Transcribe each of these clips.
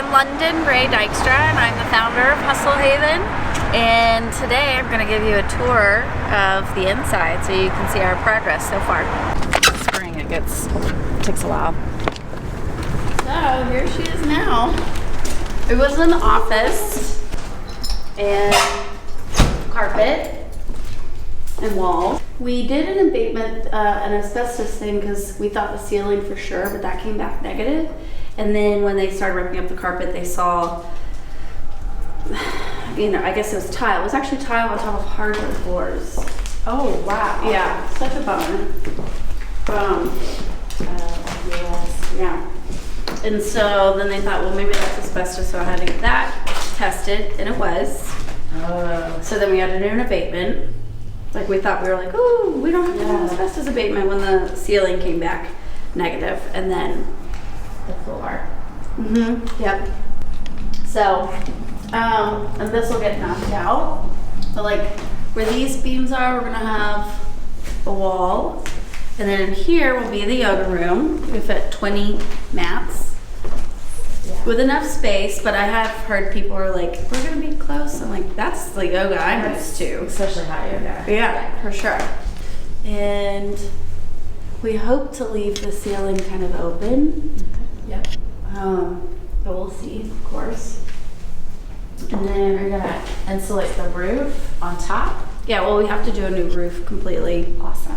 I'm London Gray Dykstra, and I'm the founder of Hustle Haven. And today I'm going to give you a tour of the inside so you can see our progress so far. Spring, it takes a while. So here she is now. It was an office and carpet and walls. We did an abatement, an asbestos thing, because we thought the ceiling for sure, but that came back negative. And then when they started ripping up the carpet, they saw, I guess it was tile. It was actually tile on top of hardwood floors. Oh, wow. Yeah, such a bummer. Yes. Yeah. And so then they thought, well, maybe that's asbestos, so I had to get that tested, and it was. Oh. So then we had to do an abatement. Like we thought, we were like, oh, we don't have to do an asbestos abatement when the ceiling came back negative, and then The floor. Yep. So, and this will get knocked out. But like where these beams are, we're gonna have a wall. And then in here will be the yoga room. We fit 20 mats with enough space, but I have heard people are like, we're gonna be close. I'm like, that's the yoga I'm used to. Especially hot yoga. Yeah, for sure. And we hope to leave the ceiling kind of open. Yep. But we'll see, of course. And then We're gonna insulate the roof on top. yeah, well, we have to do a new roof completely. Awesome.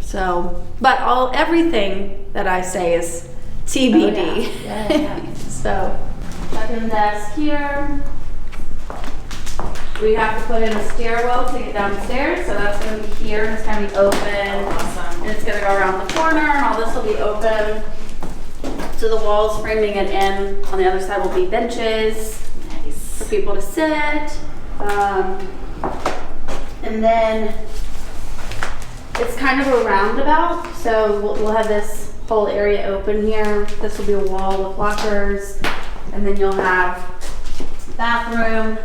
So, but everything that I say is TBD. Oh, yeah. So, second desk here. We have to put in a stairwell to get downstairs, so that's going to be here. It's going to be open. Awesome. And it's going to go around the corner, and all this will be open. So the walls framing it in. On the other side will be benches Nice. for people to sit. And then it's kind of a roundabout, so we'll have this whole area open here. This will be a wall with lockers, and then you'll have bathroom,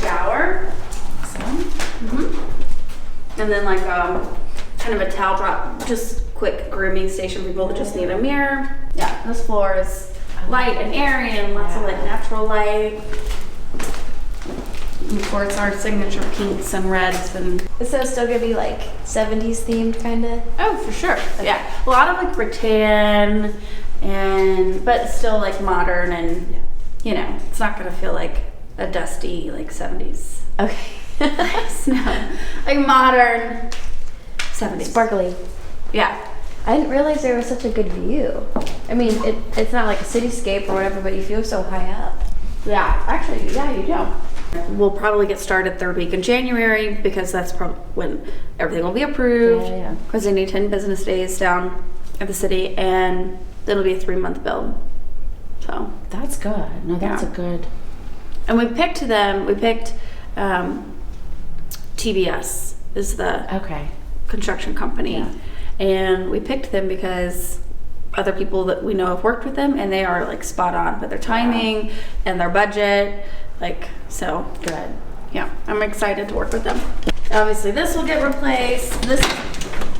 shower, Awesome. and then like kind of a towel drop, just quick grooming station for people that just need a mirror. Yeah, this floor is light and airy and lots of like natural light. And of course, our signature pinks and reds and So it's still gonna be like 70s themed kind of? oh, for sure. Yeah, a lot of like rattan but still like modern and it's not gonna feel like a dusty like 70s. Okay. No, like modern 70s. Sparkly. Yeah. I didn't realize there was such a good view. I mean, it's not like a cityscape or whatever, but you feel so high up. Yeah, actually, yeah, you do. We'll probably get started third week in January because that's probably when everything will be approved. Yeah. Because they need 10 business days down at the city, and then it'll be a 3-month build. So, That's good. No, that's Yeah. a good. and we picked TBS is the Okay. construction company. Yeah. And we picked them because other people that we know have worked with them, and they are like spot on with their timing and their budget. So Good. yeah, I'm excited to work with them. Obviously this will get replaced. This is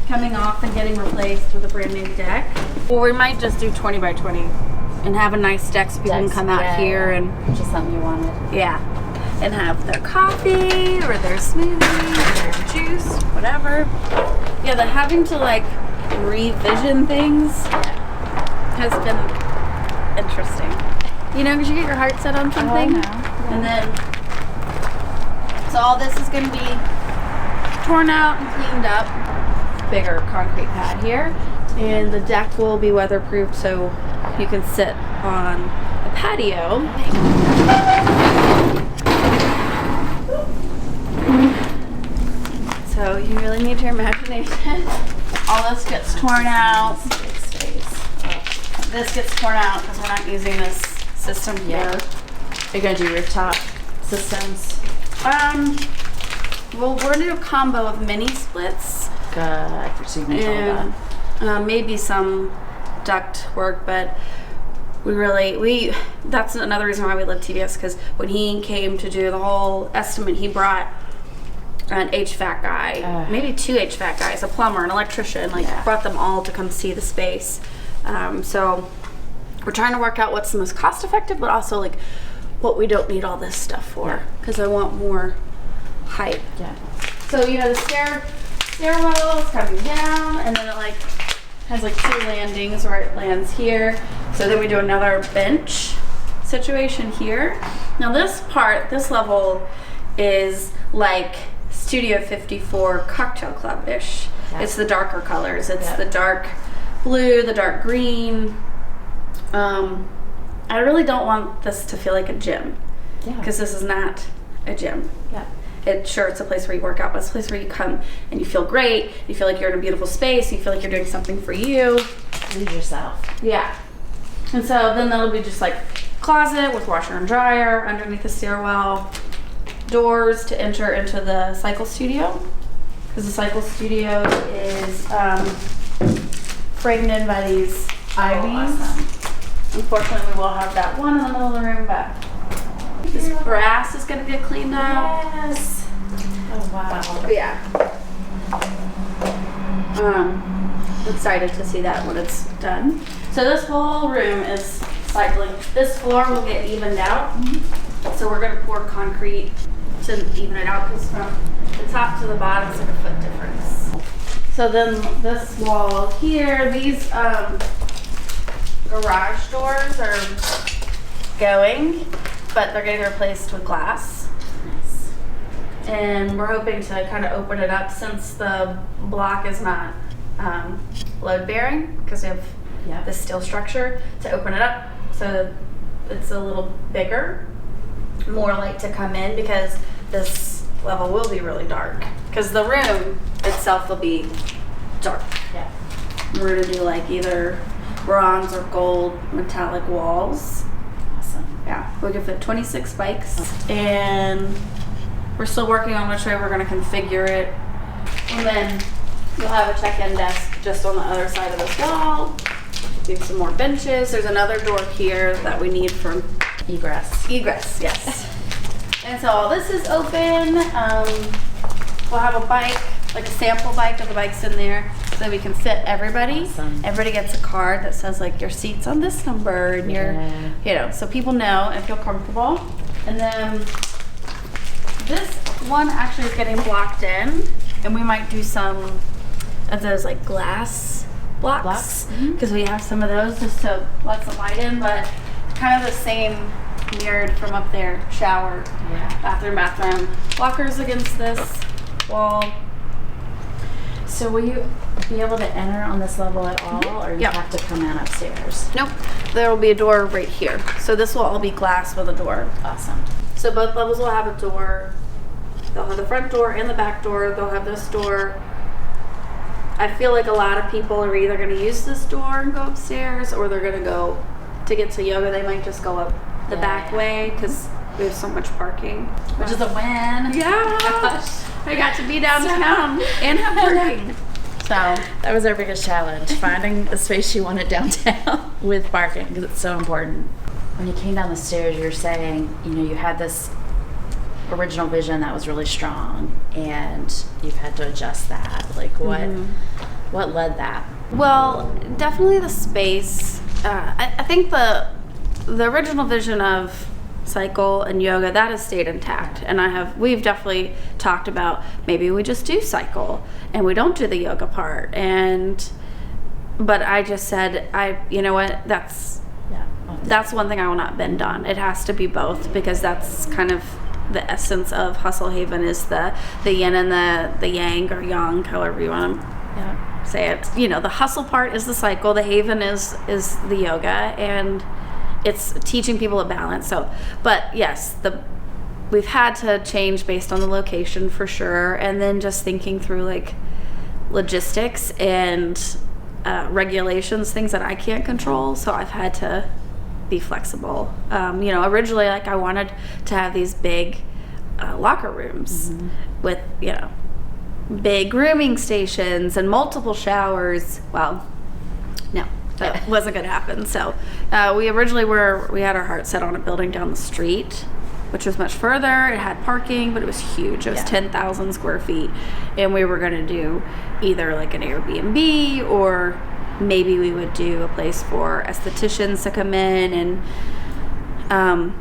coming off and getting replaced with a brand new deck. Or we might just do 20 by 20 and have a nice deck so people can come out here and Just something you wanted. and have their coffee or their smoothie or their juice, whatever. Yeah, the having to like revision things has been interesting. Because you get your heart set on something, and then so all this is going to be torn out and cleaned up. Bigger concrete pad here, and the deck will be weatherproof, so you can sit on the patio. So you really need your imagination. All this gets torn out. This gets torn out because we're not using this system here. Are you gonna do rooftop systems? Well, we're gonna do a combo of mini splits Good. So you can control and maybe some duct work, but that's another reason why we love TBS, because when he came to do the whole estimate, he brought an HVAC guy, maybe 2 HVAC guys, a plumber, an electrician, brought them all to come see the space. So we're trying to work out what's the most cost effective, but also like what we don't need all this stuff for, because I want more height. Yeah. So you know, the stairwell is coming down, and then it like has like 2 landings where it lands here. So then we do another bench situation here. Now this level is like Studio 54 Cocktail Club-ish. Yeah. It's the darker colors. It's the dark blue, the dark green. I really don't want this to feel like a gym, because this is not a gym. Yeah. It's a place where you work out, but it's a place where you come and you feel great. You feel like you're in a beautiful space. You feel like you're doing something for you. Leave yourself. Yeah. And so then that'll be just like closet with washer and dryer underneath the stairwell, doors to enter into the cycle studio, because the cycle studio is framed in by these I-beams. Awesome. Unfortunately, we will have that one in the middle of the room, but this brass is going to get cleaned up. Yes. Oh wow. Yeah. Excited to see that when it's done. So this whole room is cycling. This floor will get evened out. So we're going to pour concrete to even it out, because from the top to the bottom is like a foot difference. So then this wall here, these garage doors are going, but they're getting replaced with glass. Nice. And we're hoping to kind of open it up, since the block is not load bearing, because we have this steel structure, to open it up so it's a little bigger, more light to come in, because this level will be really dark, because the room itself will be dark. Yeah. We're gonna do like either bronze or gold metallic walls. Awesome. Yeah, we can fit 26 bikes, and we're still working on which way we're going to configure it. And then you'll have a check-in desk just on the other side of this wall. Do some more benches. There's another door here that we need for Egress. egress. Yes. And so all this is open. We'll have a bike, like a sample bike of the bikes in there, so that we can fit everybody. Awesome. Everybody gets a card that says like your seat's on this number, and your, so people know and feel comfortable. And then this one actually is getting blocked in, and we might do some of those like glass blocks, because we have some of those just to let some light in, but kind of the same mirrored from up there. Shower, bathroom, lockers against this wall. So will you be able to enter on this level at all, or you have to come in upstairs? Nope. There will be a door right here. So this will all be glass with a door. Awesome. So both levels will have a door. They'll have the front door and the back door. They'll have this door. I feel like a lot of people are either going to use this door and go upstairs, or they're going to go to get to yoga. They might just go up the back way, because we have so much parking, which is a win. Yeah. Gosh. I got to be downtown and have parking. So that was our biggest challenge, finding a space you wanted downtown with parking, because it's so important. When you came down the stairs, you were saying, you had this original vision that was really strong, and you've had to adjust that. Like what led that? Well, definitely the space. I think the original vision of cycle and yoga, that has stayed intact, and we've definitely talked about maybe we just do cycle and we don't do the yoga part, but I just said, you know what, that's one thing I will not bend on. It has to be both, because that's kind of the essence of Hustle Haven, is the yin and the yang, or yang, however you want to say it. The hustle part is the cycle, the haven is the yoga, and it's teaching people a balance. So, but yes, we've had to change based on the location for sure, and then just thinking through like logistics and regulations, things that I can't control. So I've had to be flexible. Originally, like, I wanted to have these big locker rooms with big grooming stations and multiple showers. Well, no. That wasn't going to happen. So we originally we had our heart set on a building down the street, which was much further. It had parking, but it was huge. It was 10,000 square feet. And we were going to do either like an Airbnb or maybe we would do a place for estheticians to come in, and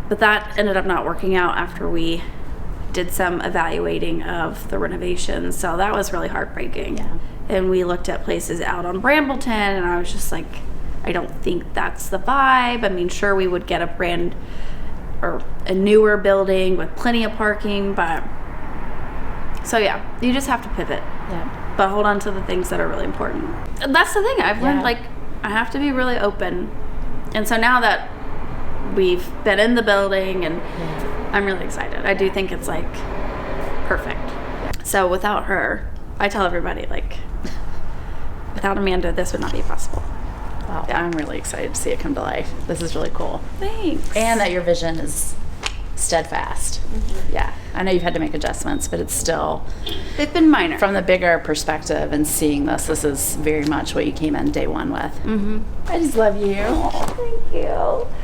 but that ended up not working out after we did some evaluating of the renovations. So that was really heartbreaking. Yeah. And we looked at places out on Brambleton, and I was just like, I don't think that's the vibe. I mean, sure, we would get a newer building with plenty of parking, but so yeah, you just have to pivot. Yeah. But hold on to the things that are really important. That's the thing I've learned, Yeah. like, I have to be really open. And so now that we've been in the building, and I'm really excited. I do think it's like perfect. So without her, I tell everybody, like, without Amanda, this would not be possible. Wow. Yeah. I'm really excited to see it come to life. This is really cool. Thanks. And that your vision is steadfast. Yeah. I know you've had to make adjustments, but it's still, They've been minor. from the bigger perspective and seeing this is very much what you came in day one with. I just love you. Thank you.